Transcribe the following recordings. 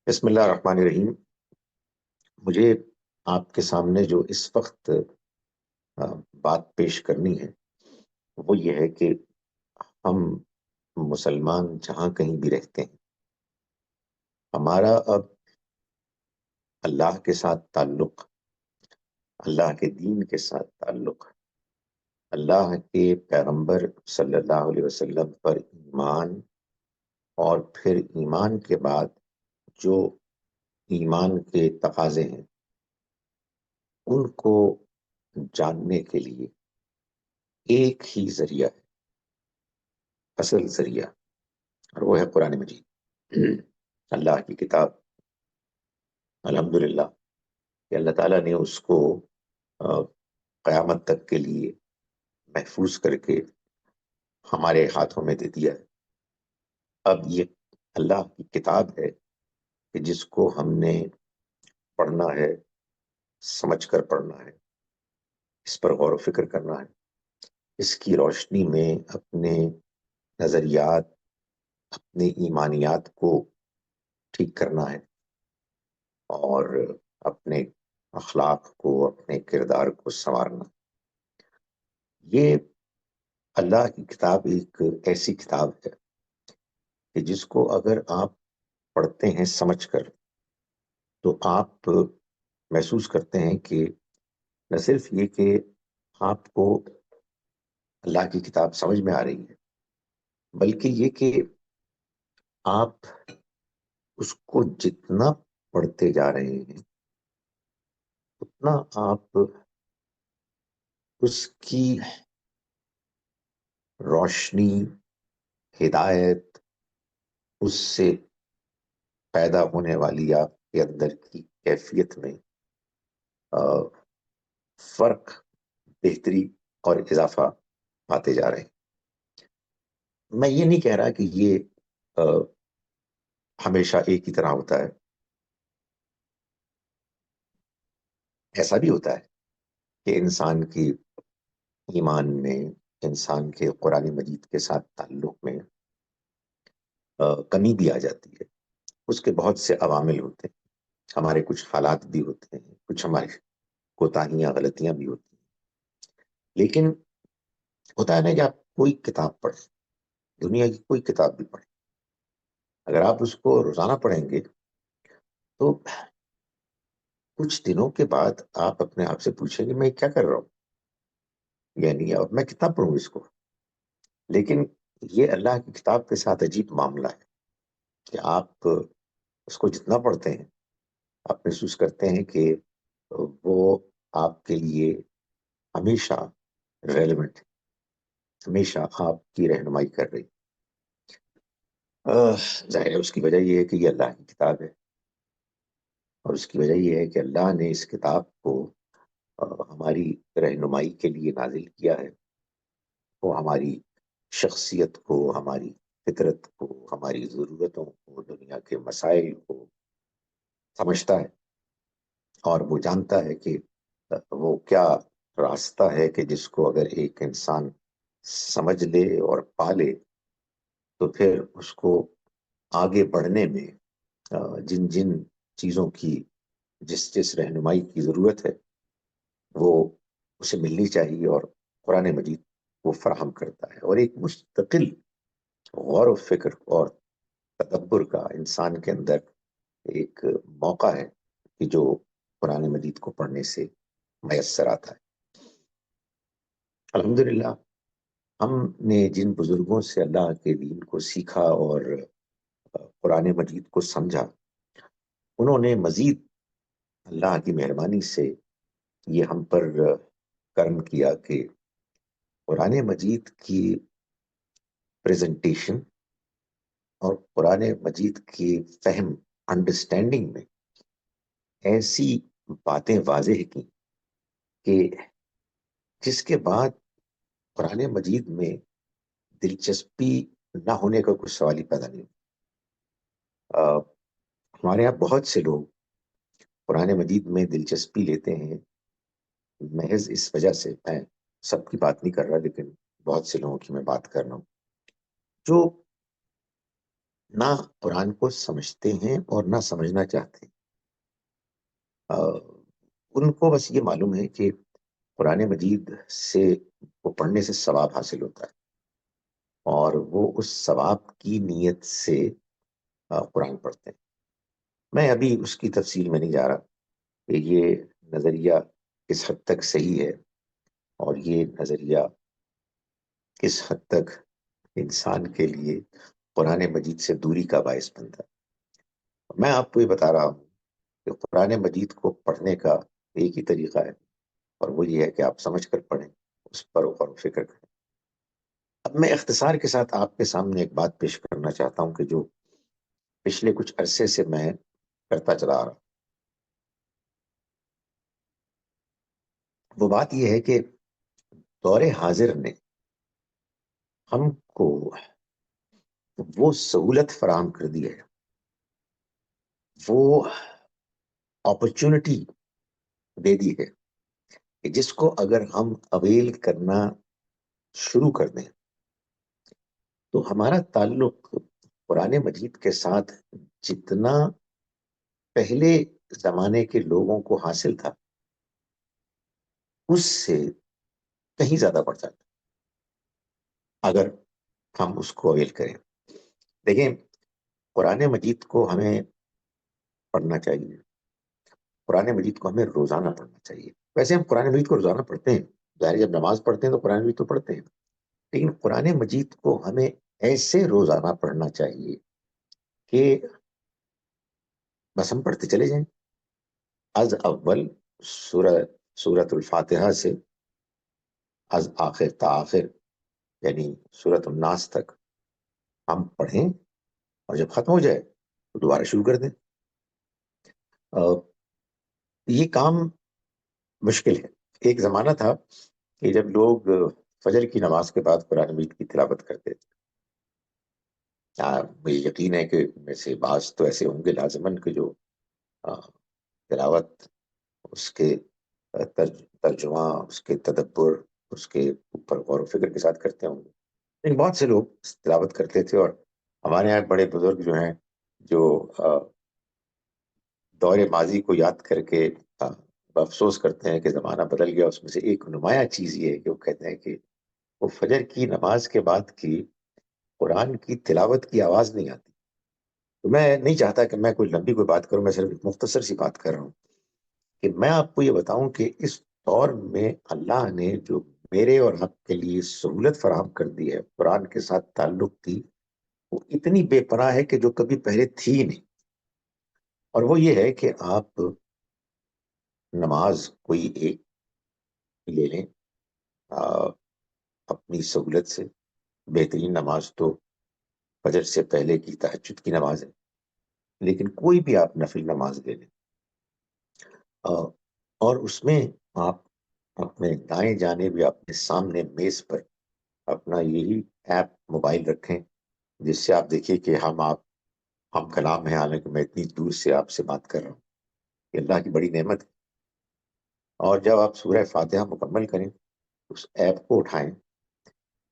بسم اللہ الرحمن الرحیم۔ مجھے آپ کے سامنے جو اس وقت بات پیش کرنی ہے وہ یہ ہے کہ ہم مسلمان جہاں کہیں بھی رہتے ہیں، ہمارا اب اللہ کے ساتھ تعلق، اللہ کے دین کے ساتھ تعلق، اللہ کے پیغمبر صلی اللہ علیہ وسلم پر ایمان، اور پھر ایمان کے بعد جو ایمان کے تقاضے ہیں ان کو جاننے کے لیے ایک ہی ذریعہ ہے، اصل ذریعہ، اور وہ ہے قرآن مجید، اللہ کی کتاب۔ الحمدللہ کہ اللہ تعالیٰ نے اس کو آ، قیامت تک کے لیے محفوظ کر کے ہمارے ہاتھوں میں دے دیا ہے۔ اب یہ اللہ کی کتاب ہے کہ جس کو ہم نے پڑھنا ہے، سمجھ کر پڑھنا ہے، اس پر غور و فکر کرنا ہے، اس کی روشنی میں اپنے نظریات، اپنے ایمانیات کو ٹھیک کرنا ہے، اور اپنے اخلاق کو، اپنے کردار کو سنوارنا۔ یہ اللہ کی کتاب ایک ایسی کتاب ہے کہ جس کو اگر آپ پڑھتے ہیں سمجھ کر، تو آپ محسوس کرتے ہیں کہ نہ صرف یہ کہ آپ کو اللہ کی کتاب سمجھ میں آ رہی ہے، بلکہ یہ کہ آپ اس کو جتنا پڑھتے جا رہے ہیں اتنا آپ اس کی روشنی، ہدایت، اس سے پیدا ہونے والی آپ کے اندر کی کیفیت میں فرق، بہتری اور اضافہ پاتے جا رہے ہیں۔ میں یہ نہیں کہہ رہا کہ یہ ہمیشہ ایک ہی طرح ہوتا ہے، ایسا بھی ہوتا ہے کہ انسان کی ایمان میں، انسان کے قرآن مجید کے ساتھ تعلق میں کمی بھی آ جاتی ہے۔ اس کے بہت سے عوامل ہوتے ہیں، ہمارے کچھ حالات بھی ہوتے ہیں، کچھ ہماری کوتاہیاں، غلطیاں بھی ہوتی ہیں۔ لیکن ہوتا ہے نا کہ آپ کوئی کتاب پڑھیں، دنیا کی کوئی کتاب بھی پڑھیں، اگر آپ اس کو روزانہ پڑھیں گے تو کچھ دنوں کے بعد آپ اپنے آپ سے پوچھیں گے میں کیا کر رہا ہوں، یعنی اب میں کتنا پڑھوں اس کو۔ لیکن یہ اللہ کی کتاب کے ساتھ عجیب معاملہ ہے کہ آپ اس کو جتنا پڑھتے ہیں آپ محسوس کرتے ہیں کہ وہ آپ کے لیے ہمیشہ ریلیونٹ، ہمیشہ آپ کی رہنمائی کر رہی۔ ظاہر ہے اس کی وجہ یہ ہے کہ یہ اللہ کی کتاب ہے، اور اس کی وجہ یہ ہے کہ اللہ نے اس کتاب کو ہماری رہنمائی کے لیے نازل کیا ہے۔ وہ ہماری شخصیت کو، ہماری فطرت کو، ہماری ضرورتوں کو، دنیا کے مسائل کو سمجھتا ہے، اور وہ جانتا ہے کہ وہ کیا راستہ ہے کہ جس کو اگر ایک انسان سمجھ لے اور پالے تو پھر اس کو آگے بڑھنے میں جن جن چیزوں کی، جس رہنمائی کی ضرورت ہے وہ اسے ملنی چاہیے، اور قرآن مجید وہ فراہم کرتا ہے۔ اور ایک مستقل غور و فکر اور تدبر کا انسان کے اندر ایک موقع ہے کہ جو قرآن مجید کو پڑھنے سے میسر آتا ہے۔ الحمدللہ ہم نے جن بزرگوں سے اللہ کے دین کو سیکھا اور قرآن مجید کو سمجھا، انہوں نے مزید اللہ کی مہربانی سے یہ ہم پر کرم کیا کہ قرآن مجید کی پریزنٹیشن اور قرآن مجید کی فہم، انڈرسٹینڈنگ میں ایسی باتیں واضح کی کہ جس کے بعد قرآن مجید میں دلچسپی نہ ہونے کا کوئی سوال ہی پیدا نہیں ہوا۔ ہمارے یہاں بہت سے لوگ قرآن مجید میں دلچسپی لیتے ہیں محض اس وجہ سے، میں سب کی بات نہیں کر رہا لیکن بہت سے لوگوں کی میں بات کر رہا ہوں، جو نہ قرآن کو سمجھتے ہیں اور نہ سمجھنا چاہتے ہیں. ان کو بس یہ معلوم ہے کہ قرآن مجید سے کو پڑھنے سے ثواب حاصل ہوتا ہے، اور وہ اس ثواب کی نیت سے قرآن پڑھتے ہیں. میں ابھی اس کی تفصیل میں نہیں جا رہا کہ یہ نظریہ کس حد تک صحیح ہے اور یہ نظریہ کس حد تک انسان کے لیے قرآن مجید سے دوری کا باعث بنتا ہے. میں آپ کو یہ بتا رہا ہوں کہ قرآن مجید کو پڑھنے کا ایک ہی طریقہ ہے، اور وہ یہ ہے کہ آپ سمجھ کر پڑھیں، اس پر غور و فکر کریں. اب میں اختصار کے ساتھ آپ کے سامنے ایک بات پیش کرنا چاہتا ہوں کہ جو پچھلے کچھ عرصے سے میں کرتا چلا آ رہا ہوں. وہ بات یہ ہے کہ دور حاضر نے ہم کو وہ سہولت فراہم کر دی ہے، وہ اپرچونٹی دے دی ہے کہ جس کو اگر ہم اویل کرنا شروع کر دیں تو ہمارا تعلق قرآن مجید کے ساتھ جتنا پہلے زمانے کے لوگوں کو حاصل تھا اس سے کہیں زیادہ بڑھ جاتا اگر ہم اس کو اویل کریں. دیکھیں، قرآن مجید کو ہمیں پڑھنا چاہیے، قرآن مجید کو ہمیں روزانہ پڑھنا چاہیے. ویسے ہم قرآن مجید کو روزانہ پڑھتے ہیں، ظاہر جب نماز پڑھتے ہیں تو قرآن مجید تو پڑھتے ہیں، لیکن قرآن مجید کو ہمیں ایسے روزانہ پڑھنا چاہیے کہ بس ہم پڑھتے چلے جائیں. از اول سورت الفاتحہ سے از آخر تا آخر، یعنی سورت الناس تک ہم پڑھیں، اور جب ختم ہو جائے تو دوبارہ شروع کر دیں. یہ کام مشکل ہے. ایک زمانہ تھا کہ جب لوگ فجر کی نماز کے بعد قرآن مجید کی تلاوت کرتے تھے. مجھے یقین ہے کہ میں سے بعض تو ایسے ہوں گے لازماً کہ جو تلاوت، اس کے ترجمہ، اس کے تدبر، اس کے اوپر غور و فکر کے ساتھ کرتے ہوں گے. لیکن بہت سے لوگ تلاوت کرتے تھے، اور ہمارے یہاں بڑے بزرگ جو ہیں جو دور ماضی کو یاد کر کے افسوس کرتے ہیں کہ زمانہ بدل گیا. اس میں سے ایک نمایاں چیز یہ ہے کہ وہ کہتے ہیں کہ وہ فجر کی نماز کے بعد کی قرآن کی تلاوت کی آواز نہیں آتی. تو میں نہیں چاہتا کہ میں کوئی لمبی کوئی بات کروں، میں صرف ایک مختصر سی بات کر رہا ہوں کہ میں آپ کو یہ بتاؤں کہ اس دور میں اللہ نے جو میرے اور آپ کے لیے سہولت فراہم کر دی ہے قرآن کے ساتھ تعلق کی، وہ اتنی بے پناہ ہے کہ جو کبھی پہلے تھی نہیں. اور وہ یہ ہے کہ آپ نماز کوئی ایک لے لیں اپنی سہولت سے. بہترین نماز تو فجر سے پہلے کی تہجد کی نماز ہے، لیکن کوئی بھی آپ نفل نماز لے لیں، اور اس میں آپ اپنے دائیں جانب یا اپنے سامنے میز پر اپنا یہی ایپ موبائل رکھیں جس سے آپ دیکھیں کہ ہم کلام ہیں، حالانکہ میں اتنی دور سے آپ سے بات کر رہا ہوں. یہ اللہ کی بڑی نعمت ہے. اور جب آپ سورہ فاتحہ مکمل کریں، اس ایپ کو اٹھائیں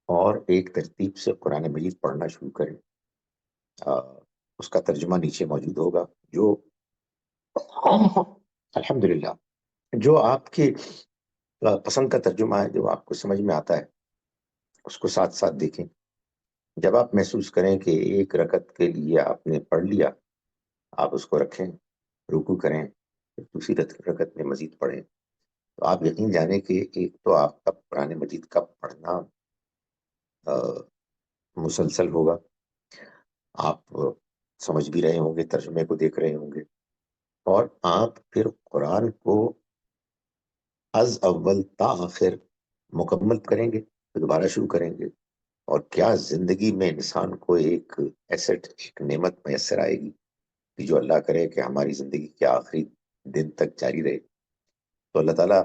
اور ایک ترتیب سے قرآن مجید پڑھنا شروع کریں. اس کا ترجمہ نیچے موجود ہوگا، جو الحمدللہ جو آپ کی پسند کا ترجمہ ہے، جو آپ کو سمجھ میں آتا ہے، اس کو ساتھ ساتھ دیکھیں. جب آپ محسوس کریں کہ ایک رکعت کے لیے آپ نے پڑھ لیا، آپ اس کو رکھیں، رکوع کریں، پھر دوسری رکعت میں مزید پڑھیں. تو آپ یقین جانیں کہ ایک تو آپ کا قرآن مجید کا پڑھنا مسلسل ہوگا، آپ سمجھ بھی رہے ہوں گے، ترجمے کو دیکھ رہے ہوں گے، اور آپ پھر قرآن کو از اول تا آخر مکمل کریں گے، پھر دوبارہ شروع کریں گے. اور کیا زندگی میں انسان کو ایک ایسٹ، ایک نعمت میسر آئے گی کہ جو اللہ کرے کہ ہماری زندگی کے آخری دن تک جاری رہے. تو اللہ تعالیٰ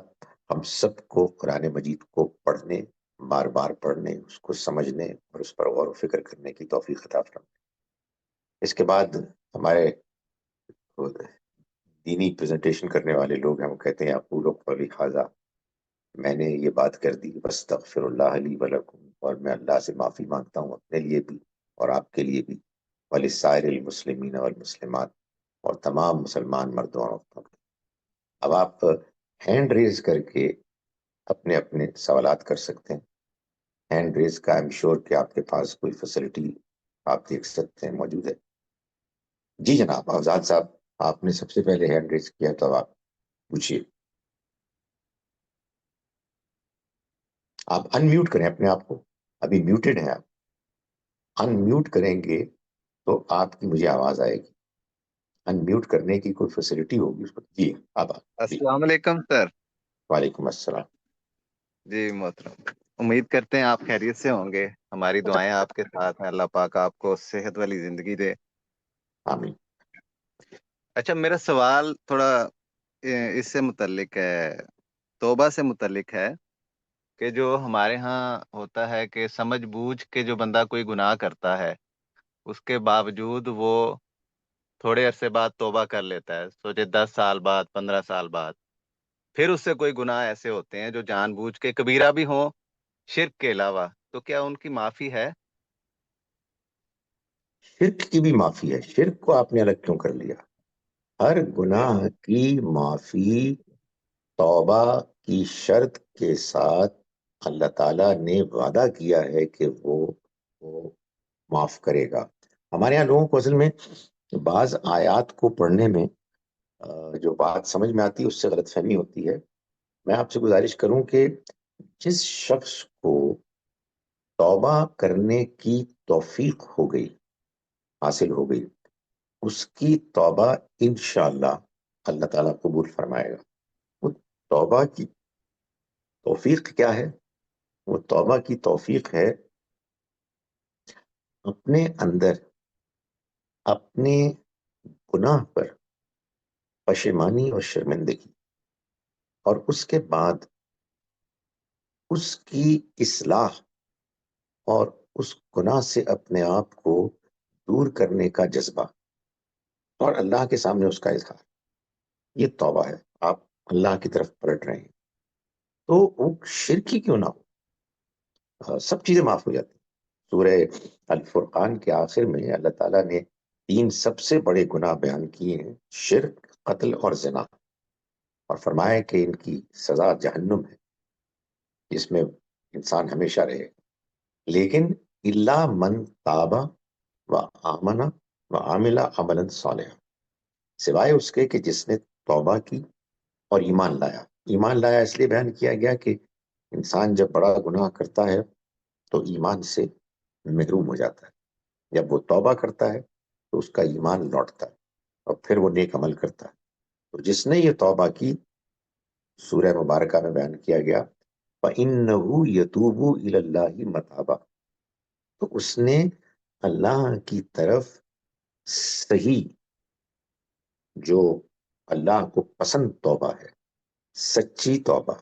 ہم سب کو قرآن مجید کو پڑھنے، بار بار پڑھنے، اس کو سمجھنے اور اس پر غور و فکر کرنے کی توفیق عطا فرمائے. اس کے بعد ہمارے دینی پریزنٹیشن کرنے والے لوگ ہیں، وہ کہتے ہیں اقول قولی ھذا، میں نے یہ بات کر دی، واستغفر اللہ لی ولکم، اور میں اللہ سے معافی مانگتا ہوں اپنے لیے بھی اور آپ کے لیے بھی. وللسائر المسلمین والمسلمات، اور تمام مسلمان مردوں اور عورتوں کے۔ اب آپ ہینڈ ریز کر کے اپنے اپنے سوالات کر سکتے ہیں۔ ہینڈ ریز کا ایم شور کہ آپ کے پاس کوئی فیسلٹی آپ دیکھ سکتے ہیں موجود ہے۔ جی جناب آزاد صاحب، آپ نے سب سے پہلے ہینڈ ریز کیا، تو آپ پوچھیے۔ آپ ان میوٹ کریں اپنے آپ کو، ابھی میوٹڈ ہیں آپ، ان میوٹ کریں گے تو آپ کی مجھے آواز آئے گی۔ ان میوٹ کرنے کی کوئی فیسلٹی ہوگی اس کو۔ جی اب جی، السلام علیکم سر۔ وعلیکم السلام۔ جی محترم، امید کرتے ہیں آپ خیریت سے ہوں گے۔ ہماری دعائیں آپ کے ساتھ ہیں، اللہ پاک آپ کو صحت والی زندگی دے۔ آمین۔ اچھا، میرا سوال تھوڑا اس سے متعلق ہے، توبہ سے متعلق ہے، کہ جو ہمارے ہاں ہوتا ہے کہ سمجھ بوجھ کے جو بندہ کوئی گناہ کرتا ہے، اس کے باوجود وہ تھوڑے عرصے بعد توبہ کر لیتا ہے، سوچے 10 سال بعد، 15 سال بعد، پھر اس سے کوئی گناہ ایسے ہوتے ہیں جو جان بوجھ کے کبیرہ بھی ہوں شرک کے علاوہ، تو کیا ان کی معافی ہے؟ شرک کی بھی معافی ہے، شرک کو آپ نے الگ کیوں کر لیا؟ ہر گناہ کی معافی توبہ کی شرط کے ساتھ اللہ تعالیٰ نے وعدہ کیا ہے کہ وہ معاف کرے گا۔ ہمارے یہاں لوگوں کو اصل میں بعض آیات کو پڑھنے میں جو بات سمجھ میں آتی ہے اس سے غلط فہمی ہوتی ہے۔ میں آپ سے گزارش کروں کہ جس شخص کو توبہ کرنے کی توفیق ہو گئی، حاصل ہو گئی، اس کی توبہ انشاءاللہ اللہ تعالیٰ قبول فرمائے گا۔ وہ توبہ کی توفیق کیا ہے؟ وہ توبہ کی توفیق ہے اپنے اندر اپنے گناہ پر پشیمانی اور شرمندگی، اور اس کے بعد اس کی اصلاح اور اس گناہ سے اپنے آپ کو دور کرنے کا جذبہ، اور اللہ کے سامنے اس کا اظہار، یہ توبہ ہے۔ آپ اللہ کی طرف پلٹ رہے ہیں، تو وہ شرک ہی کیوں نہ ہو، سب چیزیں معاف ہو جاتی ہیں۔ سورہ الفرقان کے آخر میں اللہ تعالیٰ نے 3 سب سے بڑے گناہ بیان کیے ہیں، شرک، قتل اور زنا، اور فرمایا کہ ان کی سزا جہنم ہے جس میں انسان ہمیشہ رہے۔ لیکن الا من تاب و آمن و عامل عملا صالحا، سوائے اس کے کہ جس نے توبہ کی اور ایمان لایا۔ ایمان لایا اس لیے بیان کیا گیا کہ انسان جب بڑا گناہ کرتا ہے تو ایمان سے محروم ہو جاتا ہے، جب وہ توبہ کرتا ہے تو اس کا ایمان لوٹتا ہے اور پھر وہ نیک عمل کرتا ہے۔ تو جس نے یہ توبہ کی، سورہ مبارکہ میں بیان کیا گیا فَإِنَّهُ يَتُوبُ إِلَى اللَّهِ مَتَابًا، تو اس نے اللہ کی طرف صحیح، جو اللہ کو پسند توبہ ہے، سچی توبہ،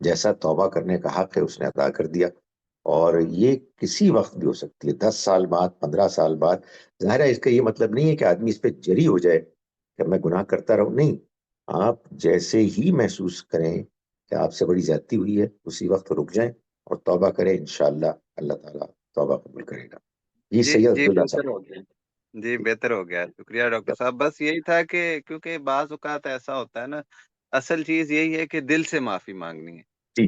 جیسا توبہ کرنے کا حق ہے اس نے ادا کر دیا۔ اور یہ کسی وقت بھی ہو سکتی ہے، 10 سال بعد، 15 سال بعد۔ ظاہر ہے اس کا یہ مطلب نہیں ہے کہ آدمی اس پہ جری ہو جائے کہ میں گناہ کرتا رہوں، نہیں۔ آپ جیسے ہی محسوس کریں کہ آپ سے بڑی زیادتی ہوئی ہے، اسی وقت رک جائیں اور توبہ کریں، انشاءاللہ اللہ تعالیٰ توبہ قبول کرے گا۔ جی جی سید جی، عبداللہ بہتر صاحب۔ ہو گیا، جی بہتر ہو گیا، شکریہ ڈاکٹر صاحب۔ بس یہی تھا کہ کیونکہ بعض اوقات ایسا ہوتا ہے نا، اصل چیز یہی ہے کہ دل سے معافی مانگنی ہے۔ جی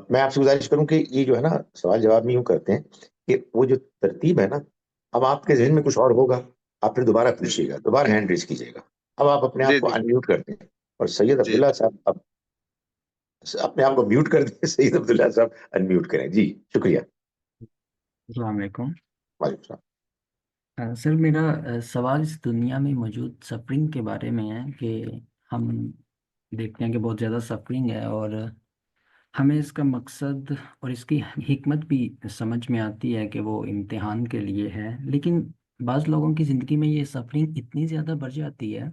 میں آپ سے گزارش کروں کہ یہ جو ہے نا سوال جواب میں یوں کرتے ہیں کہ وہ جو ترتیب ہے نا، اب آپ کے جی ذہن میں کچھ اور ہوگا، آپ پھر دوبارہ جی پوچھیے گا، دوبارہ ہینڈ ریز کیجیے گا۔ اب آپ اپنے جی آپ کو جی انمیوٹ کرتے ہیں، اور سید جی عبداللہ صاحب اب اپنے آپ کو میوٹ کر دیں، سید عبداللہ صاحب انمیوٹ کریں۔ جی شکریہ۔ السلام علیکم وعلیکم السلام۔ سر، میرا سوال اس دنیا میں موجود سفرنگ کے بارے میں ہے کہ ہم دیکھتے ہیں کہ بہت زیادہ سفرنگ ہے، اور ہمیں اس کا مقصد اور اس کی حکمت بھی سمجھ میں آتی ہے کہ وہ امتحان کے لیے ہے، لیکن بعض لوگوں کی زندگی میں یہ سفرنگ اتنی زیادہ بڑھ جاتی ہے،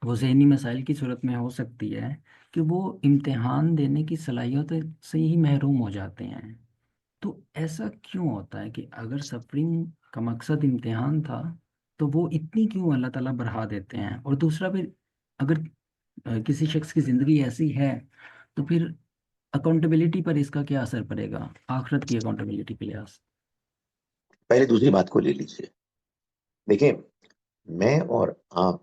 وہ ذہنی مسائل کی صورت میں ہو سکتی ہے، کہ وہ امتحان دینے کی صلاحیت سے ہی محروم ہو جاتے ہیں۔ تو ایسا کیوں ہوتا ہے کہ اگر سفرنگ کا مقصد امتحان تھا تو وہ اتنی کیوں اللہ تعالیٰ بڑھا دیتے ہیں؟ اور دوسرا پھر اگر کسی شخص کی زندگی ایسی ہے تو پھر اکاؤنٹیبلٹی پر اس کا کیا اثر پڑے گا، آخرت کی اکاؤنٹیبلٹی پہ لحاظ؟ پہلے دوسری بات کو لے لیجیے۔ دیکھیں، میں اور آپ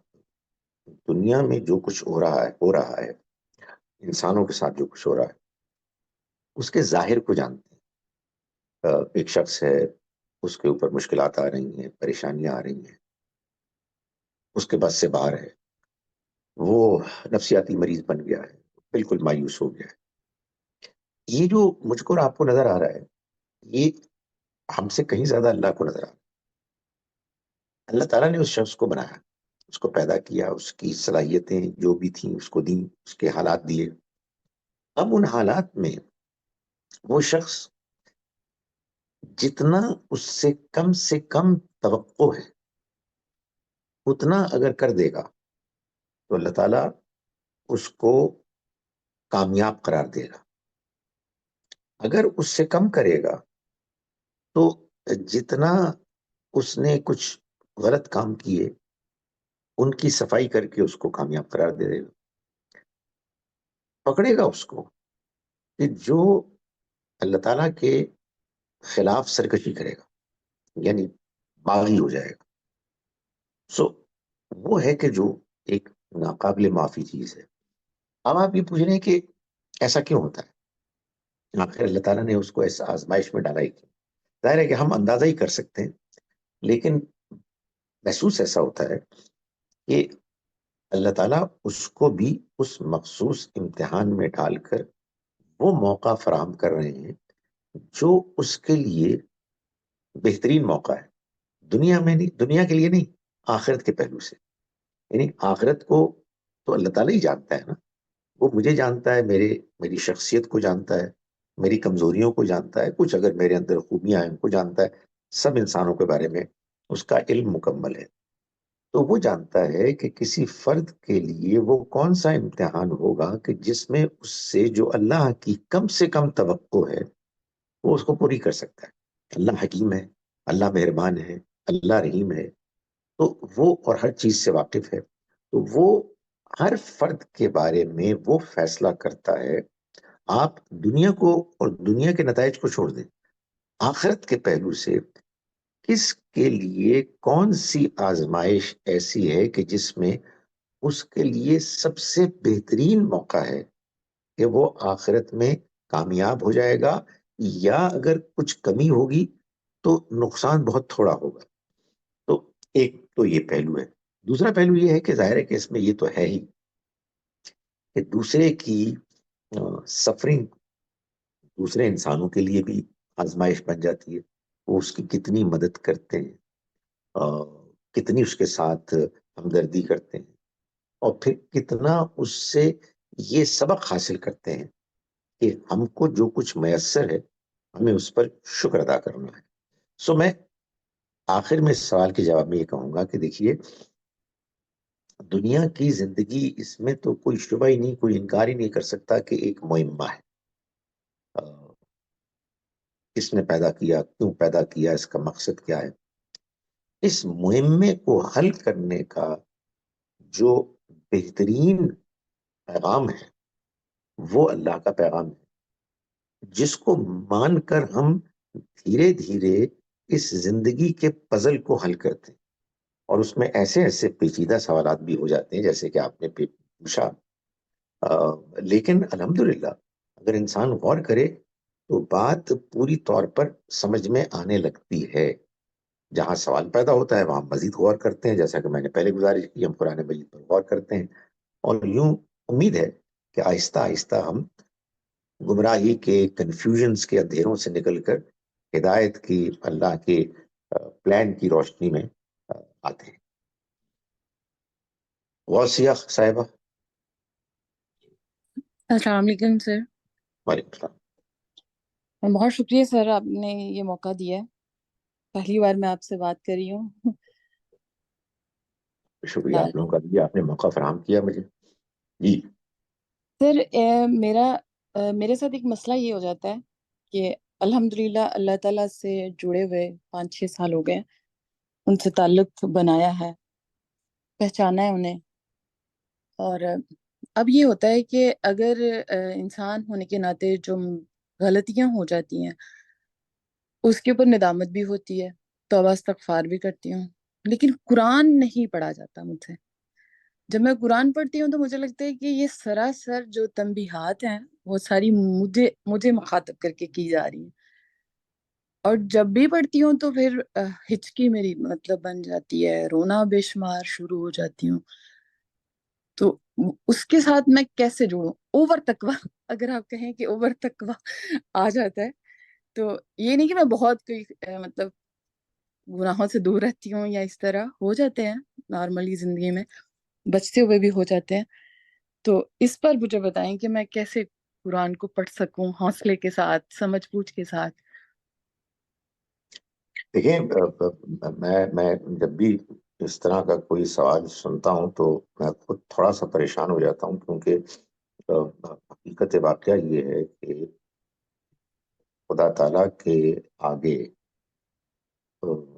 دنیا میں جو کچھ ہو رہا ہے انسانوں کے ساتھ جو کچھ ہو رہا ہے اس کے ظاہر کو جانتے ہیں. ایک شخص ہے، اس کے اوپر مشکلات آ رہی ہیں، پریشانیاں آ رہی ہیں، اس کے بس سے باہر ہے، وہ نفسیاتی مریض بن گیا ہے، بالکل مایوس ہو گیا ہے. یہ جو مجھ کو اور آپ کو نظر آ رہا ہے، یہ ہم سے کہیں زیادہ اللہ کو نظر آ رہا ہے. اللہ تعالیٰ نے اس شخص کو بنایا، اس کو پیدا کیا، اس کی صلاحیتیں جو بھی تھیں اس کو دیں، اس کے حالات دیے. اب ان حالات میں وہ شخص جتنا اس سے کم توقع ہے اتنا اگر کر دے گا تو اللہ تعالیٰ اس کو کامیاب قرار دے گا. اگر اس سے کم کرے گا تو جتنا اس نے کچھ غلط کام کیے ان کی صفائی کر کے اس کو کامیاب قرار دے دے گا. پکڑے گا اس کو کہ جو اللہ تعالیٰ کے خلاف سرکشی کرے گا، یعنی باغی ہو جائے گا. سو وہ ہے کہ جو ایک ناقابل معافی چیز ہے. اب آپ یہ پوچھ رہے ہیں کہ ایسا کیوں ہوتا ہے؟ آخر اللہ تعالیٰ نے اس کو ایسا آزمائش میں ڈالا ہی کیوں؟ ظاہر ہے کہ ہم اندازہ ہی کر سکتے ہیں، لیکن محسوس ایسا ہوتا ہے کہ اللہ تعالیٰ اس کو بھی اس مخصوص امتحان میں ڈال کر وہ موقع فراہم کر رہے ہیں جو اس کے لیے بہترین موقع ہے. دنیا میں نہیں، دنیا کے لیے نہیں، آخرت کے پہلو سے. یعنی آخرت کو تو اللہ تعالیٰ ہی جانتا ہے نا. وہ مجھے جانتا ہے، میری شخصیت کو جانتا ہے، میری کمزوریوں کو جانتا ہے، کچھ اگر میرے اندر خوبیاں ہیں ان کو جانتا ہے. سب انسانوں کے بارے میں اس کا علم مکمل ہے. تو وہ جانتا ہے کہ کسی فرد کے لیے وہ کون سا امتحان ہوگا کہ جس میں اس سے جو اللہ کی کم سے کم توقع ہے وہ اس کو پوری کر سکتا ہے. اللہ حکیم ہے، اللہ مہربان ہے، اللہ رحیم ہے. تو وہ اور ہر چیز سے واقف ہے. تو وہ ہر فرد کے بارے میں وہ فیصلہ کرتا ہے. آپ دنیا کو اور دنیا کے نتائج کو چھوڑ دیں، آخرت کے پہلو سے کس کے لیے کون سی آزمائش ایسی ہے کہ جس میں اس کے لیے سب سے بہترین موقع ہے کہ وہ آخرت میں کامیاب ہو جائے گا، یا اگر کچھ کمی ہوگی تو نقصان بہت تھوڑا ہوگا. تو ایک تو یہ پہلو ہے. دوسرا پہلو یہ ہے کہ ظاہر ہے کہ اس میں یہ تو ہے ہی کہ دوسرے کی سفرنگ دوسرے انسانوں کے لیے بھی آزمائش بن جاتی ہے. وہ اس کی کتنی مدد کرتے ہیں، کتنی اس کے ساتھ ہمدردی کرتے ہیں، اور پھر کتنا اس سے یہ سبق حاصل کرتے ہیں کہ ہم کو جو کچھ میسر ہے ہمیں اس پر شکر ادا کرنا ہے. سو میں آخر میں اس سوال کے جواب میں یہ کہوں گا کہ دیکھیے، دنیا کی زندگی اس میں تو کوئی شبہ ہی نہیں، کوئی انکار ہی نہیں کر سکتا کہ ایک معمہ ہے. کس نے پیدا کیا، کیوں پیدا کیا، اس کا مقصد کیا ہے؟ اس معمے کو حل کرنے کا جو بہترین پیغام ہے وہ اللہ کا پیغام ہے، جس کو مان کر ہم دھیرے دھیرے اس زندگی کے پزل کو حل کرتے ہیں. اور اس میں ایسے ایسے پیچیدہ سوالات بھی ہو جاتے ہیں جیسے کہ آپ نے پوچھا، لیکن الحمدللہ اگر انسان غور کرے تو بات پوری طور پر سمجھ میں آنے لگتی ہے. جہاں سوال پیدا ہوتا ہے وہاں مزید غور کرتے ہیں، جیسا کہ میں نے پہلے گزارش کی، ہم قرآن مجید پر غور کرتے ہیں. اور یوں امید ہے کہ آہستہ آہستہ ہم گمراہی کے، کنفیوژنز کے اندھیروں سے نکل کر ہدایت کی، اللہ کے پلان کی روشنی میں آتے ہیں. غوثیہ صاحبہ. السلام علیکم سر. وعلیکم السلام. بہت شکریہ سر، آپ نے یہ موقع دیا ہے. پہلی بار میں آپ سے بات کر رہی ہوں. شکریہ آپ لوگوں کا بھی، آپ نے موقع فراہم کیا مجھے. جی سر، میرے ساتھ ایک مسئلہ یہ ہو جاتا ہے کہ الحمدللہ اللہ تعالیٰ سے جڑے ہوئے 5-6 سال ہو گئے، ان سے تعلق بنایا ہے، پہچانا ہے انہیں. اور اب یہ ہوتا ہے کہ اگر انسان ہونے کے ناطے جو غلطیاں ہو جاتی ہیں اس کے اوپر ندامت بھی ہوتی ہے، توبہ استغفار بھی کرتی ہوں، لیکن قرآن نہیں پڑھا جاتا مجھ سے. جب میں قرآن پڑھتی ہوں تو مجھے لگتا ہے کہ یہ سراسر جو تنبیہات ہیں وہ ساری مجھے مخاطب کر کے کی جا رہی ہیں. اور جب بھی پڑھتی ہوں تو پھر ہچکی میری مطلب بن جاتی ہے، رونا بے شمار شروع ہو جاتی ہوں. تو اس کے ساتھ میں کیسے جوڑوں؟ اوور تقوی، اگر آپ کہیں کہ اوور تقوی آ جاتا ہے، تو یہ نہیں کہ میں بہت کوئی مطلب گناہوں سے دور رہتی ہوں یا اس طرح، ہو جاتے ہیں نارملی زندگی میں، بچتے ہوئے بھی ہو جاتے ہیں. تو اس پر مجھے بتائیں کہ میں کیسے قرآن کو پڑھ سکوں حوصلے کے ساتھ، سمجھ بوجھ کے ساتھ. دیکھیں، میں جب بھی اس طرح کا کوئی سوال سنتا ہوں تو میں خود تھوڑا سا پریشان ہو جاتا ہوں، کیونکہ حقیقت واقعہ یہ ہے کہ خدا تعالیٰ کے آگے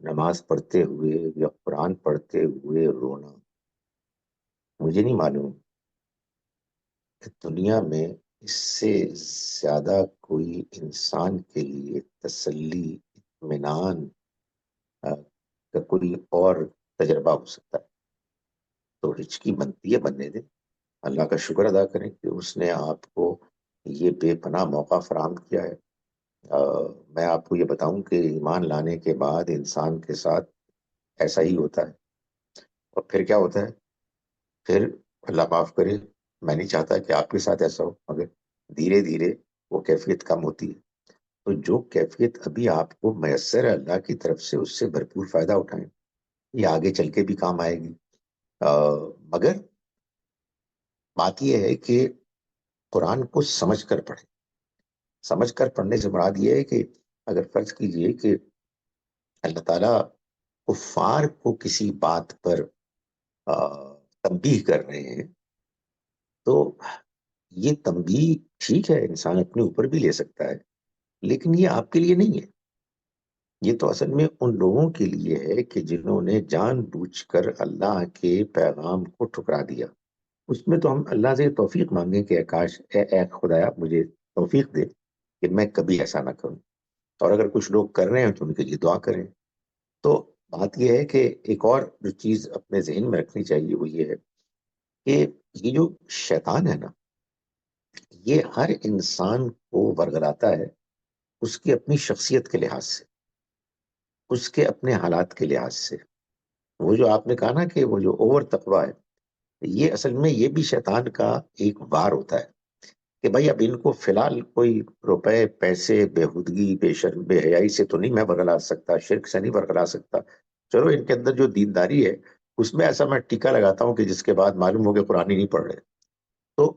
نماز پڑھتے ہوئے یا قرآن پڑھتے ہوئے رونا، مجھے نہیں معلوم کہ دنیا میں اس سے زیادہ کوئی انسان کے لیے تسلی، اطمینان کا کوئی اور تجربہ ہو سکتا ہے. تو ہچکی بنتی ہے، بننے دیں. اللہ کا شکر ادا کریں کہ اس نے آپ کو یہ بے پناہ موقع فراہم کیا ہے. میں آپ کو یہ بتاؤں کہ ایمان لانے کے بعد انسان کے ساتھ ایسا ہی ہوتا ہے. اور پھر کیا ہوتا ہے؟ پھر اللہ معاف کرے، میں نہیں چاہتا کہ آپ کے ساتھ ایسا ہو، مگر دھیرے دھیرے وہ کیفیت کم ہوتی ہے. تو جو کیفیت ابھی آپ کو میسر ہے اللہ کی طرف سے، اس سے بھرپور فائدہ اٹھائیں. یہ آگے چل کے بھی کام آئے گی. مگر بات یہ ہے کہ قرآن کو سمجھ کر پڑھیں. سمجھ کر پڑھنے سے مراد یہ ہے کہ اگر فرض کیجئے کہ اللہ تعالیٰ کفار کو کسی بات پر تنبیہ کر رہے ہیں، تو یہ تنبیہ ٹھیک ہے، انسان اپنے اوپر بھی لے سکتا ہے، لیکن یہ آپ کے لیے نہیں ہے. یہ تو اصل میں ان لوگوں کے لیے ہے کہ جنہوں نے جان بوجھ کر اللہ کے پیغام کو ٹھکرا دیا. اس میں تو ہم اللہ سے توفیق مانگیں کہ کاش اے خدایا مجھے توفیق دے کہ میں کبھی ایسا نہ کروں. اور اگر کچھ لوگ کر رہے ہیں تو ان کے لیے دعا کریں. تو بات یہ ہے کہ ایک اور جو چیز اپنے ذہن میں رکھنی چاہیے وہ یہ ہے کہ یہ جو شیطان ہے نا، یہ ہر انسان کو ورگلاتا ہے اس کی اپنی شخصیت کے لحاظ سے، اس کے اپنے حالات کے لحاظ سے. وہ جو آپ نے کہا نا کہ وہ جو اوور تقوی ہے، یہ اصل میں یہ بھی شیطان کا ایک وار ہوتا ہے کہ بھائی اب ان کو فی الحال کوئی روپے، پیسے، بےہودگی، بے شرم، بے حیائی سے تو نہیں میں برگلا سکتا، شرک سے نہیں برگلا سکتا. چلو ان کے اندر جو دینداری ہے اس میں ایسا میں ٹیکا لگاتا ہوں کہ جس کے بعد معلوم ہو کہ قرآن ہی نہیں پڑھ رہے. تو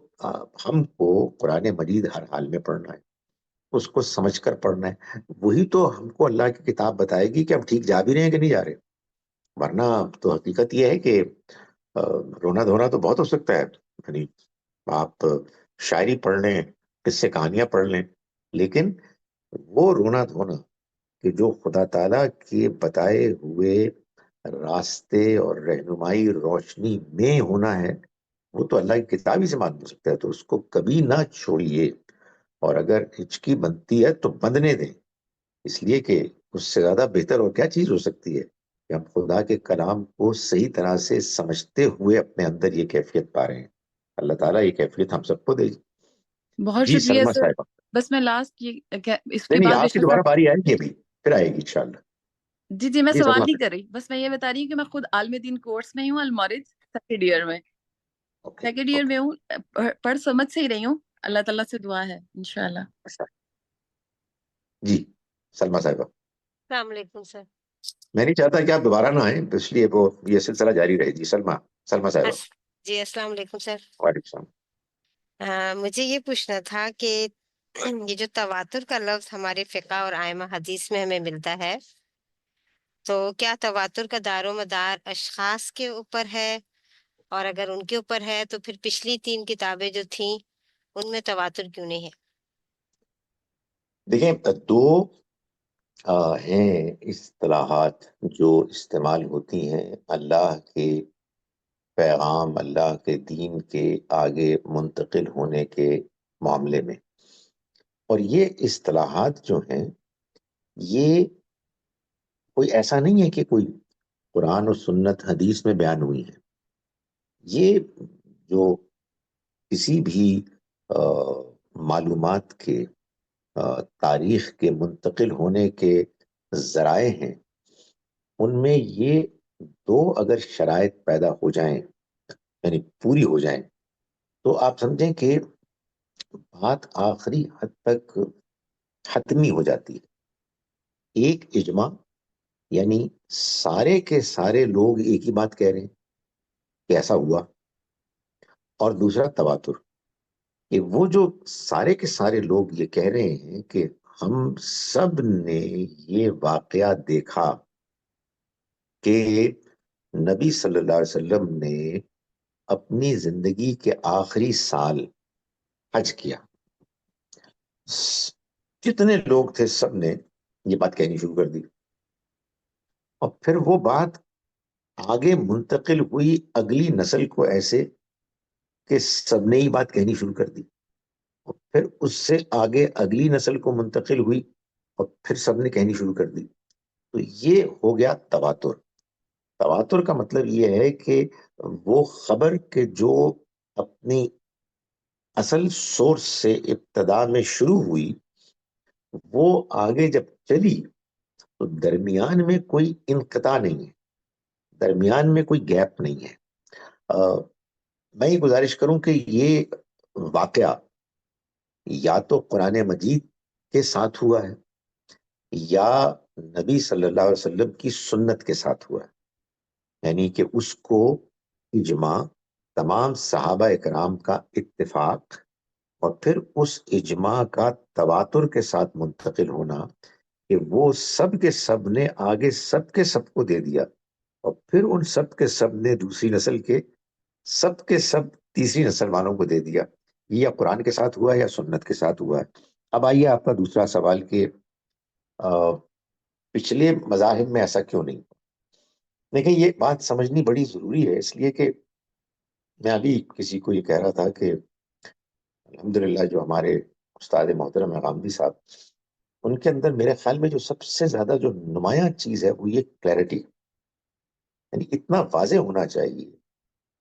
ہم کو قرآن مجید ہر حال میں پڑھنا ہے، اس کو سمجھ کر پڑھنا ہے. وہی تو ہم کو اللہ کی کتاب بتائے گی کہ ہم ٹھیک جا بھی رہے ہیں کہ نہیں جا رہے. ورنہ تو حقیقت یہ ہے کہ رونا دھونا تو بہت ہو سکتا ہے. یعنی آپ شاعری پڑھ لیں، قصے کہانیاں پڑھ لیں، لیکن وہ رونا دھونا کہ جو خدا تعالیٰ کے بتائے ہوئے راستے اور رہنمائی روشنی میں ہونا ہے، وہ تو اللہ کی کتاب ہی سے معلوم ہو سکتا ہے. تو اس کو کبھی نہ چھوڑیے. اور اگر ہچکی بنتی ہے تو بندنے دیں، اس لیے کہ اس سے زیادہ بہتر اور کیا چیز ہو سکتی ہے کہ ہم خدا کے کلام کو صحیح طرح سے سمجھتے ہوئے اپنے اندر یہ کیفیت پا رہے ہیں. اللہ تعالیٰ یہ کیفیت ہم سب کو دے. بہت جی شکریہ سلمہ سر. صاحبہ. بس میں لاسٹ یہ اس نہیں کے نہیں، بعد آپ کی بشر دوبارہ صاحب. باری آئے گی، ابھی پھر آئے گی انشاءاللہ. جی میں جی سوال سلمہ نہیں صاحب. کر رہی، بس میں یہ بتا رہی ہوں کہ میں خود عالم دین کورس میں ہوں، المارج سیکنڈ ایئر میں. Okay second year okay. میں ہوں، پڑھ سمجھ سے ہی رہی ہوں. اللہ تعالیٰ سے دعا ہے انشاءاللہ. جی سلمہ صاحبہ. السلام علیکم سر. میں نہیں چاہتا کہ آپ دوبارہ نہ آئیں، اس لیے وہ یہ سلسلہ جاری رہے. جی سلمہ صاحبہ. جی السلام علیکم سر. وعلیکم السلام. مجھے یہ پوچھنا تھا کہ یہ جو تواتر کا لفظ ہمارے فقہ اور ائمہ حدیث میں ہمیں ملتا ہے، تو کیا تواتر کا دار و مدار اشخاص کے اوپر ہے؟ اور اگر ان کے اوپر ہے تو پھر پچھلی 3 کتابیں جو تھیں ان میں تواتر کیوں نہیں ہے؟ دیکھیں، دو ہیں اصطلاحات جو استعمال ہوتی ہیں اللہ کے پیغام، اللہ کے دین کے آگے منتقل ہونے کے معاملے میں. اور یہ اصطلاحات جو ہیں، یہ کوئی ایسا نہیں ہے کہ کوئی قرآن و سنت حدیث میں بیان ہوئی ہیں، یہ جو کسی بھی معلومات کے تاریخ کے منتقل ہونے کے ذرائع ہیں، ان میں یہ دو اگر شرائط پیدا ہو جائیں، یعنی پوری ہو جائیں، تو آپ سمجھیں کہ بات آخری حد تک حتمی ہو جاتی ہے۔ ایک اجماع، یعنی سارے کے سارے لوگ ایک ہی بات کہہ رہے ہیں کہ ایسا ہوا، اور دوسرا تواتر، کہ وہ جو سارے کے سارے لوگ یہ کہہ رہے ہیں کہ ہم سب نے یہ واقعہ دیکھا کہ نبی صلی اللہ علیہ وسلم نے اپنی زندگی کے آخری سال حج کیا، جتنے لوگ تھے سب نے یہ بات کہنی شروع کر دی، اور پھر وہ بات آگے منتقل ہوئی اگلی نسل کو ایسے کہ سب نے ہی بات کہنی شروع کر دی، اور پھر اس سے آگے اگلی نسل کو منتقل ہوئی اور پھر سب نے کہنی شروع کر دی۔ تو یہ ہو گیا تواتر۔ تواتر کا مطلب یہ ہے کہ وہ خبر کہ جو اپنی اصل سورس سے ابتدا میں شروع ہوئی، وہ آگے جب چلی تو درمیان میں کوئی انقطاع نہیں ہے، درمیان میں کوئی گیپ نہیں ہے۔ میں یہ گزارش کروں کہ یہ واقعہ یا تو قرآن مجید کے ساتھ ہوا ہے یا نبی صلی اللہ علیہ وسلم کی سنت کے ساتھ ہوا ہے، یعنی کہ اس کو اجماع، تمام صحابہ اکرام کا اتفاق، اور پھر اس اجماع کا تواتر کے ساتھ منتقل ہونا کہ وہ سب کے سب نے آگے سب کے سب کو دے دیا، اور پھر ان سب کے سب نے دوسری نسل کے سب تیسری نسل والوں کو دے دیا۔ یہ یا قرآن کے ساتھ ہوا ہے یا سنت کے ساتھ ہوا ہے۔ اب آئیے آپ کا دوسرا سوال کہ پچھلے مذاہب میں ایسا کیوں نہیں؟ دیکھیں، یہ بات سمجھنی بڑی ضروری ہے، اس لیے کہ میں ابھی کسی کو یہ کہہ رہا تھا کہ الحمدللہ جو ہمارے استاد محترم غامدی صاحب، ان کے اندر میرے خیال میں جو سب سے زیادہ جو نمایاں چیز ہے وہ یہ کلیئرٹی، یعنی اتنا واضح ہونا چاہیے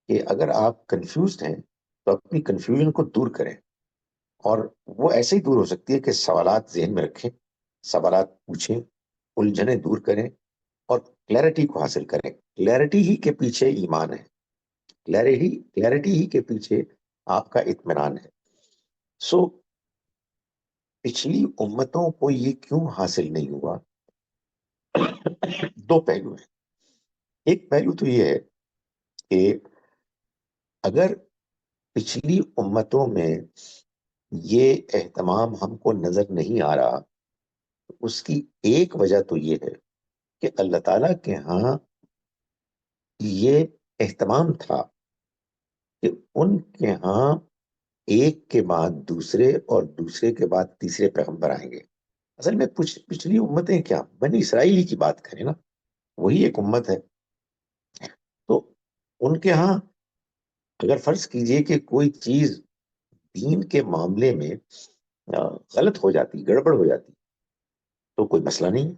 کہ اگر آپ کنفیوزڈ ہیں تو اپنی کنفیوژن کو دور کریں، اور وہ ایسے ہی دور ہو سکتی ہے کہ سوالات ذہن میں رکھیں، سوالات پوچھیں، الجھنیں دور کریں اور کلیئرٹی کو حاصل کریں۔ کلیئرٹی ہی کے پیچھے ایمان ہے، کلیئرٹی ہی کے پیچھے آپ کا اطمینان ہے۔ سو پچھلی امتوں کو یہ کیوں حاصل نہیں ہوا؟ دو پہلو ہیں۔ ایک پہلو تو یہ ہے کہ اگر پچھلی امتوں میں یہ اہتمام ہم کو نظر نہیں آ رہا، اس کی ایک وجہ تو یہ ہے کہ اللہ تعالیٰ کے ہاں یہ اہتمام تھا کہ ان کے ہاں ایک کے بعد دوسرے اور دوسرے کے بعد تیسرے پیغمبر آئیں گے۔ اصل میں پچھلی امتیں کیا، بنی اسرائیلی کی بات کریں نا، وہی ایک امت ہے، تو ان کے ہاں اگر فرض کیجئے کہ کوئی چیز دین کے معاملے میں غلط ہو جاتی، گڑبڑ ہو جاتی، تو کوئی مسئلہ نہیں،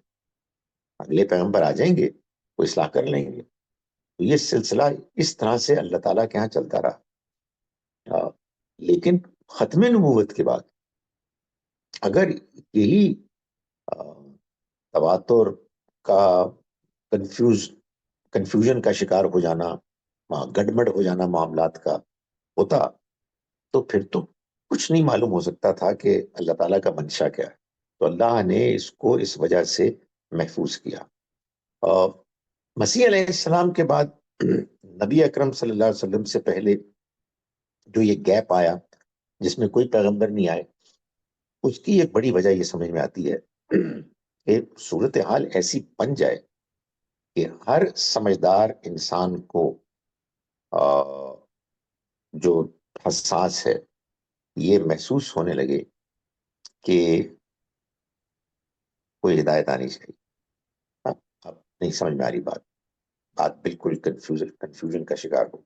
اگلے پیغمبر آ جائیں گے، وہ اصلاح کر لیں گے۔ تو یہ سلسلہ اس طرح سے اللہ تعالیٰ کے ہاں چلتا رہا۔ لیکن ختم نبوت کے بعد اگر یہی تواتر کا کنفیوژن کا شکار ہو جانا، گڑبڑ ہو جانا معاملات کا ہوتا، تو پھر تو کچھ نہیں معلوم ہو سکتا تھا کہ اللہ تعالیٰ کا منشا کیا ہے۔ تو اللہ نے اس کو اس وجہ سے محفوظ کیا۔ مسیح علیہ السلام کے بعد نبی اکرم صلی اللہ علیہ وسلم سے پہلے جو یہ گیپ آیا جس میں کوئی پیغمبر نہیں آئے، اس کی ایک بڑی وجہ یہ سمجھ میں آتی ہے کہ صورتحال ایسی بن جائے کہ ہر سمجھدار انسان کو جو حساس ہے یہ محسوس ہونے لگے کہ کوئی ہدایت آنی چاہیے۔ اب نہیں سمجھ میں آ رہی بات بالکل کنفیوژن کا شکار ہو۔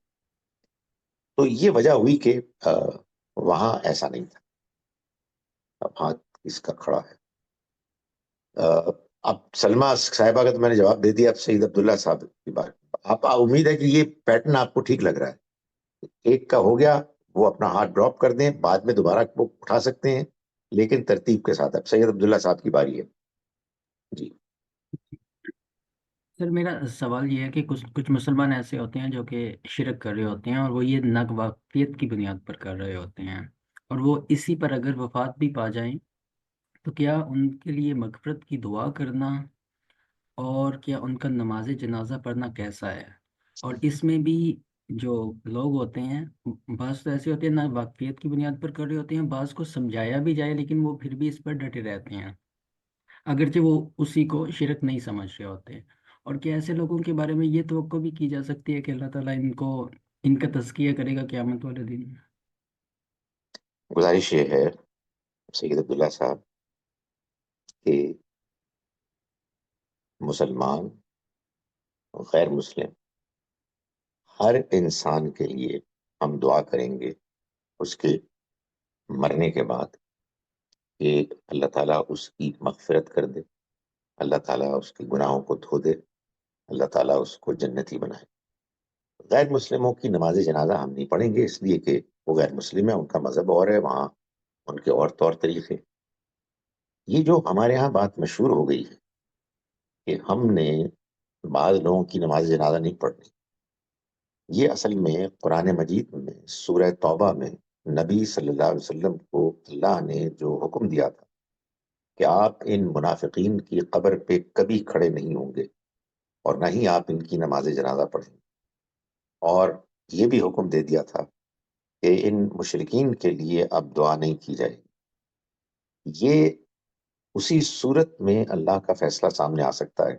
تو یہ وجہ ہوئی کہ وہاں ایسا نہیں تھا۔ اب ہاتھ اس کا کھڑا ہے۔ اب سلمہ صاحبہ کا تو میں نے جواب دے دیا. اب سعید عبداللہ صاحب کی بات. آپ امید ہے کہ یہ پیٹرن آپ کو ٹھیک لگ رہا ہے. ایک کا ہو گیا, وہ اپنا ہاتھ ڈراپ کر دیں, بعد میں دوبارہ وہ اٹھا سکتے ہیں لیکن ترتیب کے ساتھ. اب سید عبداللہ صاحب کی باری ہے. جی. سر میرا سوال یہ ہے کہ کچھ کچھ مسلمان ایسے ہوتے ہیں جو کہ شرک کر رہے ہوتے ہیں، اور وہ یہ ناواقفیت کی بنیاد پر کر رہے ہوتے ہیں، اور وہ اسی پر اگر وفات بھی پا جائیں تو کیا ان کے لیے مغفرت کی دعا کرنا اور کیا ان کا نماز جنازہ پڑھنا کیسا ہے؟ اور اس میں بھی جو لوگ ہوتے ہیں، بعض تو ایسے ہوتے ہیں نا واقفیت کی بنیاد پر کر رہے ہوتے ہیں، بعض کو سمجھایا بھی جائے لیکن وہ پھر بھی اس پر ڈٹے رہتے ہیں اگرچہ وہ اسی کو شرک نہیں سمجھ رہے ہوتے. اور کیا ایسے لوگوں کے بارے میں یہ توقع بھی کی جا سکتی ہے کہ اللہ تعالیٰ ان کا تزکیہ کرے گا قیامت والے دن؟ گزارش یہ ہے سید عبداللہ صاحب کہ مسلمان غیر مسلم ہر انسان کے لیے ہم دعا کریں گے اس کے مرنے کے بعد کہ اللہ تعالیٰ اس کی مغفرت کر دے, اللہ تعالیٰ اس کے گناہوں کو دھو دے, اللہ تعالیٰ اس کو جنتی بنائے. غیر مسلموں کی نماز جنازہ ہم نہیں پڑھیں گے, اس لیے کہ وہ غیر مسلم ہیں, ان کا مذہب اور ہے, وہاں ان کے اور طور طریقے. یہ جو ہمارے ہاں بات مشہور ہو گئی ہے کہ ہم نے بعض لوگوں کی نماز جنازہ نہیں پڑھنی, یہ اصل میں قرآن مجید میں سورہ توبہ میں نبی صلی اللہ علیہ وسلم کو اللہ نے جو حکم دیا تھا کہ آپ ان منافقین کی قبر پہ کبھی کھڑے نہیں ہوں گے اور نہ ہی آپ ان کی نماز جنازہ پڑھیں, اور یہ بھی حکم دے دیا تھا کہ ان مشرکین کے لیے اب دعا نہیں کی جائے. یہ اسی صورت میں اللہ کا فیصلہ سامنے آ سکتا ہے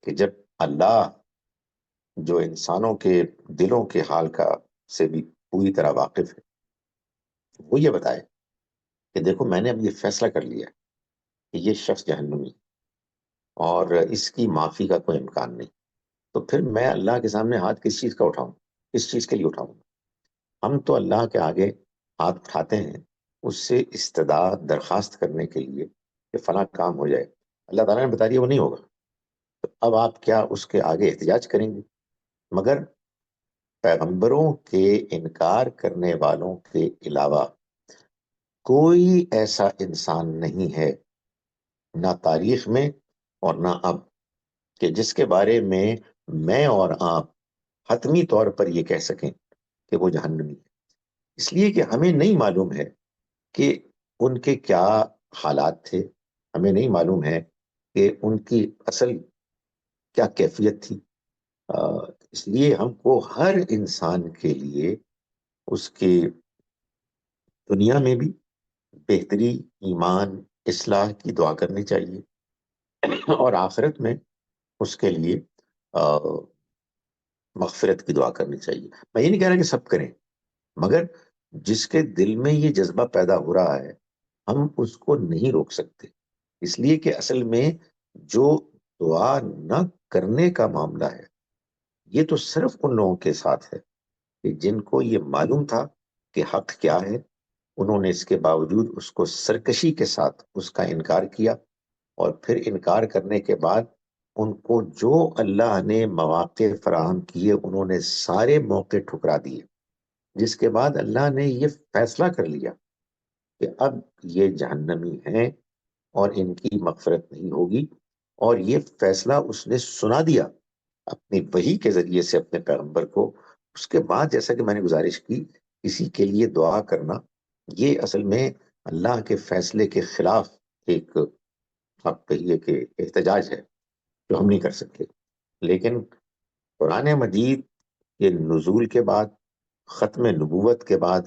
کہ جب اللہ جو انسانوں کے دلوں کے حال کا سے بھی پوری طرح واقف ہے, وہ یہ بتائے کہ دیکھو میں نے اب یہ فیصلہ کر لیا کہ یہ شخص جہنمی اور اس کی معافی کا کوئی امکان نہیں, تو پھر میں اللہ کے سامنے ہاتھ کس چیز کا اٹھاؤں, کس چیز کے لیے اٹھاؤں؟ ہم تو اللہ کے آگے ہاتھ اٹھاتے ہیں اس سے استدعا درخواست کرنے کے لیے کہ فلاں کام ہو جائے. اللہ تعالیٰ نے بتا دیا وہ نہیں ہوگا, تو اب آپ کیا اس کے آگے احتجاج کریں گے؟ مگر پیغمبروں کے انکار کرنے والوں کے علاوہ کوئی ایسا انسان نہیں ہے, نہ تاریخ میں اور نہ اب, کہ جس کے بارے میں اور آپ حتمی طور پر یہ کہہ سکیں کہ وہ جہنمی ہے. اس لیے کہ ہمیں نہیں معلوم ہے کہ ان کے کیا حالات تھے, ہمیں نہیں معلوم ہے کہ ان کی اصل کیا کیفیت تھی. اس لیے ہم کو ہر انسان کے لیے اس کے دنیا میں بھی بہتری, ایمان, اصلاح کی دعا کرنی چاہیے, اور آخرت میں اس کے لیے مغفرت کی دعا کرنی چاہیے. میں یہ نہیں کہہ رہا کہ سب کریں, مگر جس کے دل میں یہ جذبہ پیدا ہو رہا ہے ہم اس کو نہیں روک سکتے. اس لیے کہ اصل میں جو دعا نہ کرنے کا معاملہ ہے یہ تو صرف ان لوگوں کے ساتھ ہے کہ جن کو یہ معلوم تھا کہ حق کیا ہے, انہوں نے اس کے باوجود اس کو سرکشی کے ساتھ اس کا انکار کیا, اور پھر انکار کرنے کے بعد ان کو جو اللہ نے مواقع فراہم کیے انہوں نے سارے موقع ٹھکرا دیے, جس کے بعد اللہ نے یہ فیصلہ کر لیا کہ اب یہ جہنمی ہیں اور ان کی مغفرت نہیں ہوگی. اور یہ فیصلہ اس نے سنا دیا اپنی وحی کے ذریعے سے اپنے پیغمبر کو. اس کے بعد جیسا کہ میں نے گزارش کی, کسی کے لیے دعا کرنا یہ اصل میں اللہ کے فیصلے کے خلاف ایک, آپ کہیے کہ احتجاج ہے جو ہم نہیں کر سکتے. لیکن قرآن مجید کے نزول کے بعد, ختم نبوت کے بعد,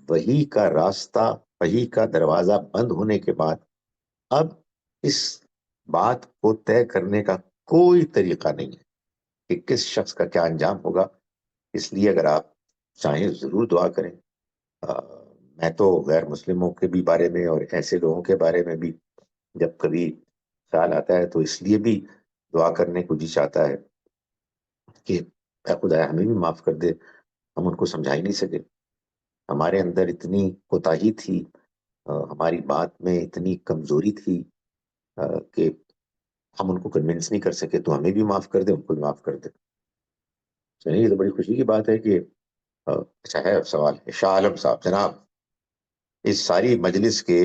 وحی کا راستہ, وحی کا دروازہ بند ہونے کے بعد اب اس بات کو طے کرنے کا کوئی طریقہ نہیں ہے کہ کس شخص کا کیا انجام ہوگا. اس لیے اگر آپ چاہیں ضرور دعا کریں. میں تو غیر مسلموں کے بھی بارے میں اور ایسے لوگوں کے بارے میں بھی جب کبھی خیال آتا ہے تو اس لیے بھی دعا کرنے کو جی چاہتا ہے کہ اے خدا ہمیں بھی معاف کر دے, ہم ان کو سمجھا ہی نہیں سکے, ہمارے اندر اتنی کوتاہی تھی, ہماری بات میں اتنی کمزوری تھی کہ ہم ان کو کنونس نہیں کر سکے تو ہمیں بھی معاف کر دیں، ان کو بھی معاف کر دیں. چلیے یہ تو بڑی خوشی کی بات ہے کہ اچھا ہے. سوال ہے شاہ عالم صاحب جناب، اس ساری مجلس کے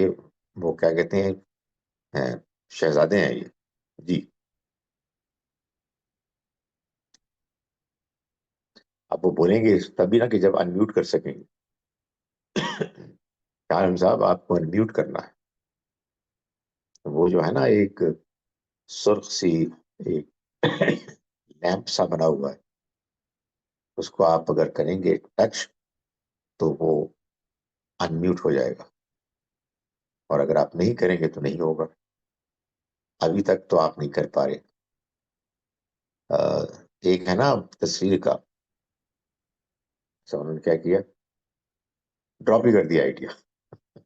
وہ کیا کہتے ہیں شہزادے ہیں یہ. جی اب وہ بولیں گے تبھی نا کہ جب انمیوٹ کر سکیں گے. شاہ عالم صاحب آپ کو انمیوٹ کرنا ہے. وہ جو ہے نا ایک سرخ سی ایک لیمپ سا بنا ہوا ہے، اس کو آپ اگر کریں گے ٹچ تو وہ انمیوٹ ہو جائے گا، اور اگر آپ نہیں کریں گے تو نہیں ہوگا. ابھی تک تو آپ نہیں کر پا رہے. ایک ہے نا تصویر کا، انہوں نے کیا کیا، ڈراپ ہی کر دیا آئیڈیا.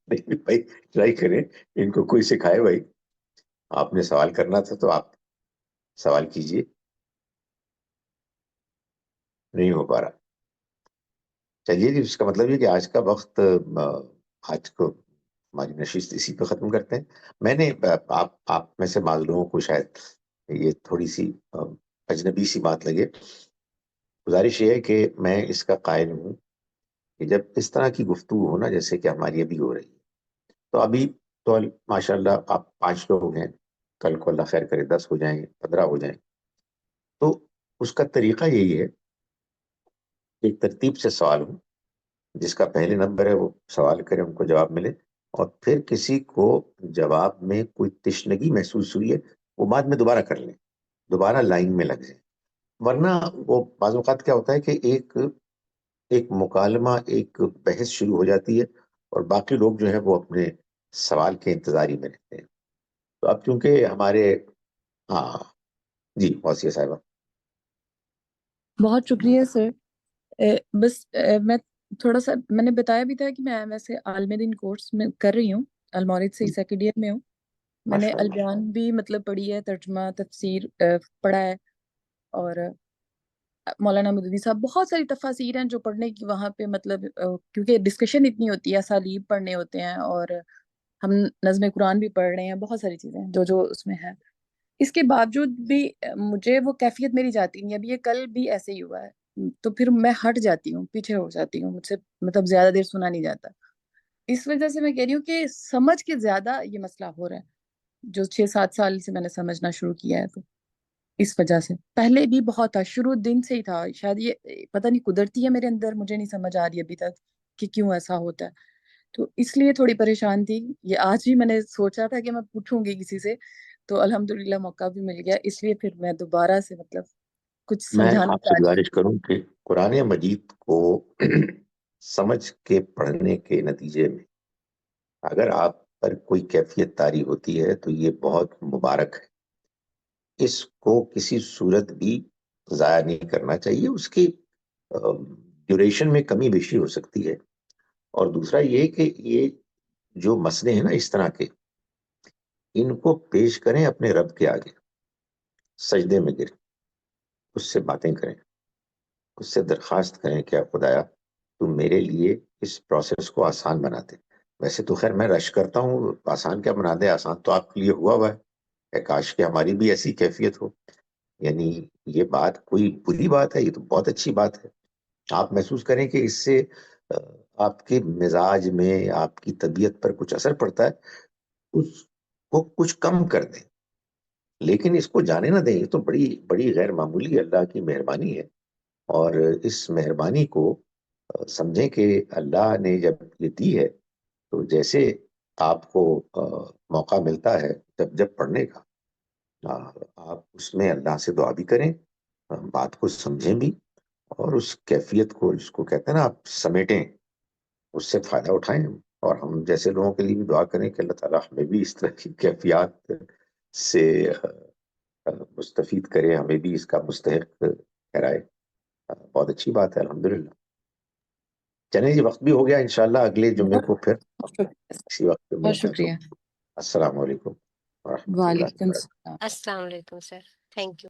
نہیں بھائی ٹرائی کریں، ان کو کوئی سکھائے. بھائی آپ نے سوال کرنا تھا تو آپ سوال کیجئے. نہیں ہو پا رہا. چلیے جی، اس کا مطلب یہ کہ آج کا وقت آج کو ہماری نشست اسی پہ ختم کرتے ہیں. میں نے آپ میں سے بعض لوگوں کو شاید یہ تھوڑی سی اجنبی سی بات لگے. گزارش یہ ہے کہ میں اس کا قائل ہوں کہ جب اس طرح کی گفتگو ہو نا جیسے کہ ہماری ابھی ہو رہی ہے، تو ابھی تو ماشاء اللہ آپ 5 لوگ ہیں، کل کو اللہ خیر کرے 10 ہو جائیں 15 ہو جائیں، تو اس کا طریقہ یہی ہے کہ ایک ترتیب سے سوال ہو، جس کا پہلے نمبر ہے وہ سوال کرے، ان کو جواب ملے، اور پھر کسی کو جواب میں کوئی تشنگی محسوس ہوئی ہے وہ بعد میں دوبارہ کر لیں، دوبارہ لائن میں لگ جائیں. ورنہ وہ بعض اوقات کیا ہوتا ہے کہ ایک مکالمہ، ایک بحث شروع ہو جاتی ہے اور باقی لوگ جو ہے وہ اپنے سوال کے انتظاری میں رہتے ہیں. تو اب چونکہ ہمارے ہاں جی غوثیہ صاحبہ. بہت شکریہ سر. بس میں تھوڑا سا میں نے بتایا بھی تھا کہ میں ویسے عالم دین کورس میں کر رہی ہوں، المورد سے سیکنڈ ایئر میں ہوں. میں نے ماشاء اللہ. البیان بھی مطلب پڑھی ہے، ترجمہ تفسیر پڑھا ہے، اور مولانا مدودی صاحب بہت ساری تفاسیر ہیں جو پڑھنے کی وہاں پہ مطلب کیونکہ ڈسکشن اتنی ہوتی ہے، اسالیب پڑھنے ہوتے ہیں، اور ہم نظم قرآن بھی پڑھ رہے ہیں، بہت ساری چیزیں جو اس میں ہے. اس کے باوجود بھی مجھے وہ کیفیت میری جاتی نہیں. اب یہ کل بھی ایسے ہی ہوا ہے، تو پھر میں ہٹ جاتی ہوں، پیچھے ہو جاتی ہوں، مجھ سے مطلب زیادہ دیر سنا نہیں جاتا. اس وجہ سے میں کہہ رہی ہوں کہ سمجھ کے زیادہ یہ مسئلہ ہو رہا ہے، جو 6-7 سال سے میں نے سمجھنا شروع کیا ہے. تو اس وجہ سے پہلے بھی بہت تھا، شروع دن سے ہی تھا. شاید یہ پتہ نہیں قدرتی ہے میرے اندر، مجھے نہیں سمجھ آ رہی ابھی تک کہ کیوں ایسا ہوتا ہے. تو اس لیے تھوڑی پریشان تھی. یہ آج بھی میں نے سوچا تھا کہ میں پوچھوں گی کسی سے، تو الحمدللہ موقع بھی مل گیا. اس لیے پھر میں دوبارہ سے مطلب کچھ میں سمجھانا آپ سے چاہ رہی گزارش کروں کہ قرآن مجید کو سمجھ کے پڑھنے کے نتیجے میں اگر آپ پر کوئی کیفیت طاری ہوتی ہے تو یہ بہت مبارک ہے. اس کو کسی صورت بھی ضائع نہیں کرنا چاہیے. اس کی ڈیوریشن میں کمی بیشی ہو سکتی ہے. اور دوسرا یہ کہ یہ جو مسئلے ہیں نا اس طرح کے، ان کو پیش کریں اپنے رب کے آگے، سجدے میں گریں، اس سے باتیں کریں، اس سے درخواست کریں کہ خدایا تو میرے لیے اس پروسیس کو آسان بنا دے. ویسے تو خیر میں رش کرتا ہوں، آسان کیا بنا دے، آسان تو آپ کے لیے ہوا ہے. کاش کہ ہماری بھی ایسی کیفیت ہو. یعنی یہ بات کوئی بری بات ہے، یہ تو بہت اچھی بات ہے. آپ محسوس کریں کہ اس سے آپ کے مزاج میں، آپ کی طبیعت پر کچھ اثر پڑتا ہے، اس کو کچھ کم کر دیں، لیکن اس کو جانے نہ دیں. یہ تو بڑی بڑی غیر معمولی اللہ کی مہربانی ہے. اور اس مہربانی کو سمجھیں کہ اللہ نے جب یہ دی ہے تو جیسے آپ کو موقع ملتا ہے جب پڑھنے کا، آپ اس میں اللہ سے دعا بھی کریں، بات کو سمجھیں بھی، اور اس کیفیت کو جس کو کہتے ہیں نا آپ سمیٹیں، اس سے فائدہ اٹھائیں. اور ہم جیسے لوگوں کے لیے بھی دعا کریں کہ اللہ تعالیٰ ہمیں بھی اس طرح کی کیفیات سے مستفید کرے، ہمیں بھی اس کا مستحق ٹھہرائے. بہت اچھی بات ہے الحمدللہ. چلیں جی، وقت بھی ہو گیا، انشاءاللہ اگلے جمعے کو پھر اسی وقت پہ بہت ملتے ہیں. شکریہ. السلام علیکم ورحمۃ اللہ وعلیکم وبرکاتہ. السلام. السلام علیکم سر، تھینک یو.